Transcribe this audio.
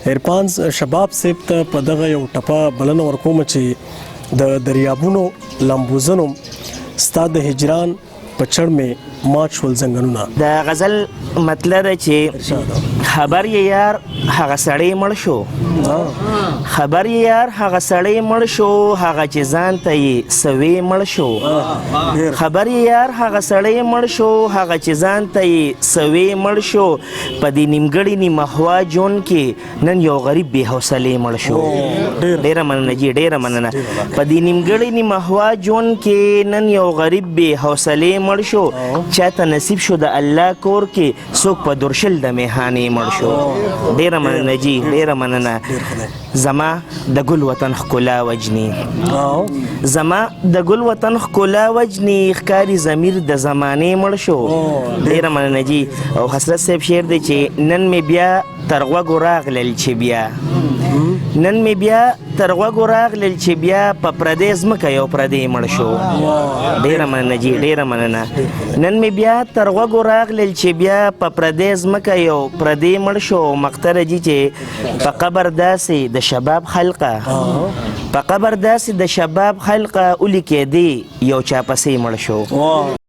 عرفان شباب صاحب ته په دغه یو ټپه بلنه ورکوم چې د دریابونو لمبوزنو ستا د هجران په چړ مې مات شول زنګنونه. د غزل مطلب ده چې خبر یې یار هغه سړی مړ شو، خبر یې یار هغه سړی مړ شو، هغه چې ځان ته یې سوی مړ شو، خبر یې یار هغه سړی مړ شو، هغه چې ځان ته یې سوی مړ شو، په دې نیمګړي نیمهوا جون کې نن یو غریب بې حوصلې مړ شو. ډېره مننه جی، ډېره مننه. په دې نیمګړي نیمهوا جون کې نن یو غریب بې حوصلې مړ شو، چاته نصیب شو د الله کور کې څوک په درشل د میخانې مړ شو. ډېره مننه جی، ډېره مننه. زما د ګل وطن ښکلا وجني، زما د ګل وطن ښکلا وجني، ښکاري ضمیر د زمانې مړ شو. ډېره مننه جی. او حسرت صاحب شعر دی چې نن مې بیا تر غوږو راغلل چې بیا، نن مې بیا تر غوږو راغلل چې بیا په پردی ځمکه یو پردی مړ شو. ډېره مننه جی، ډېره مننه. نن مې بیا تر غوږو راغلل چې بیا په پردی ځمکه یو پردی مړ شو. مقتره جي چې په قبر داسې د شباب خلقه، په قبر داسې د شباب خلقه اولی کې دی یو چا پسې مړ شو.